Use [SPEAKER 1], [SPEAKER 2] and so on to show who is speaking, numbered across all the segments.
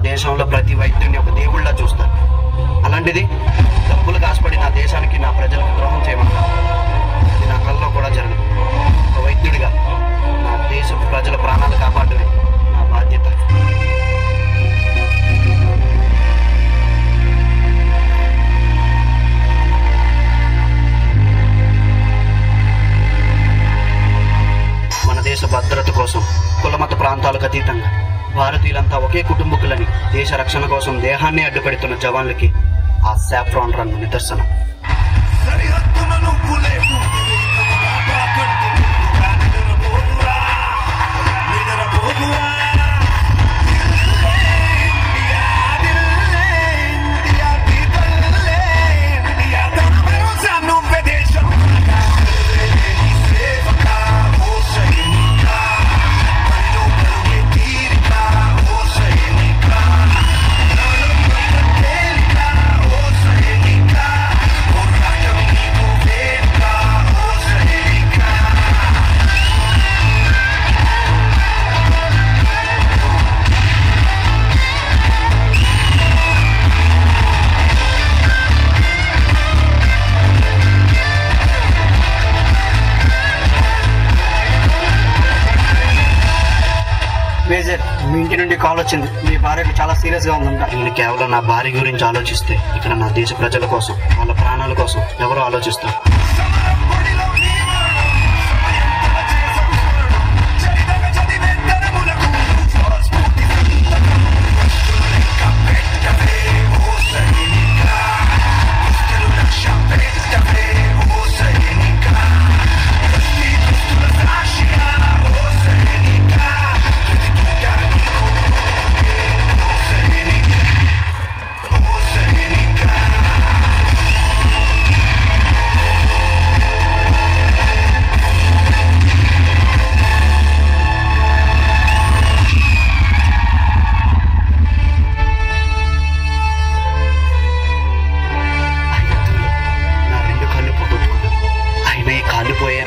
[SPEAKER 1] దేశంలో ప్రతి వైద్యుని ఒక దేవుళ్ళ చూస్తారు. అలాంటిది డబ్బులకు ఆశపడి నా దేశానికి, నా ప్రజలకు ద్రోహం చేయమంటారు. ఇది నా కల్లో కూడా జరగదు. ఒక వైద్యుడిగా నా దేశ ప్రజల ప్రాణాలు కాపాడమే నా బాధ్యత. మన దేశ భద్రత కోసం కులమత ప్రాంతాలకు అతీతంగా భారతీయులంతా ఒకే కుటుంబకులని దేశ రక్షణ కోసం దేహాన్ని అడ్డుపెడుతున్న జవాన్లకి ఆ సాఫ్రాన్ రంగు నిదర్శనం. మేజర్, మీ ఇంటి నుండి కాల్ వచ్చింది. మీ భార్యకు చాలా సీరియస్ గా ఉందంట. నేను కేవలం నా భార్య గురించి ఆలోచిస్తే ఇక్కడ నా దేశ ప్రజల కోసం, వాళ్ళ ప్రాణాల కోసం ఎవరో ఆలోచిస్తారు.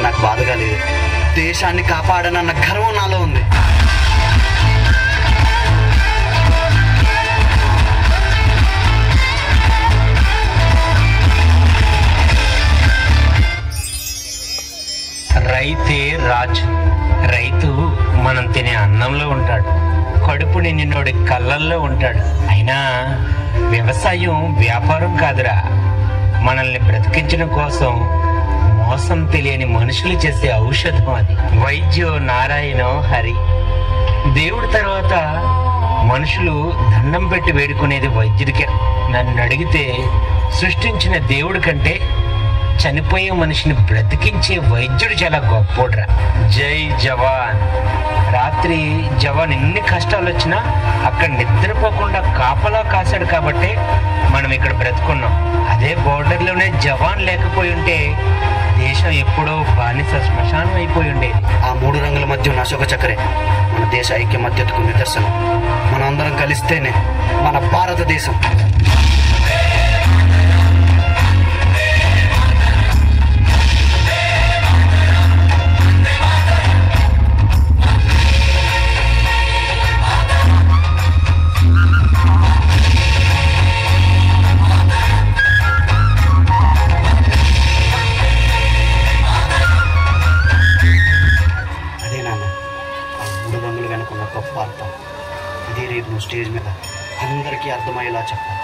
[SPEAKER 1] నాకు బాధగా లేదు. దేశాన్ని కాపాడనన్న గర్వం నాలో ఉంది.
[SPEAKER 2] రైతే రాజు. రైతు మనం తినే అన్నంలో ఉంటాడు, కడుపు నిండినోడి కళ్ళల్లో ఉంటాడు. అయినా వ్యవసాయం వ్యాపారం కాదురా, మనల్ని బ్రతికించడం కోసం మోసం తెలియని మనుషులు చేసే ఔషధం అది. వైద్యో నారాయణో హరి. దేవుడి తర్వాత మనుషులు దండం పెట్టి వేడుకునేది వైద్యుడికే. నన్ను అడిగితే సృష్టించిన దేవుడి కంటే చనిపోయే మనిషిని బ్రతికించే వైద్యుడు చాలా గొప్పోడ్రా. జై జవాన్. రాత్రి జవాన్ ఎన్ని కష్టాలు వచ్చినా అక్కడ నిద్రపోకుండా కాపలా కాశాడు కాబట్టి మనం ఇక్కడ బ్రతుకున్నాం. అదే బోర్డర్లోనే జవాన్ లేకపోయి ఉంటే దేశం ఎప్పుడో బానిస శ్మశానం అయిపోయి ఉండేది.
[SPEAKER 1] ఆ మూడు రంగుల మధ్య ఉన్న అశోక చక్రే మన దేశ ఐక్యమత్యతకు నిదర్శనం. మనం అందరం కలిస్తేనే మన భారతదేశం. గొప్ప అర్థం. ఇదే రేపు నువ్వు స్టేజ్ మీద అందరికీ అర్థమయ్యేలా చెప్పాలి.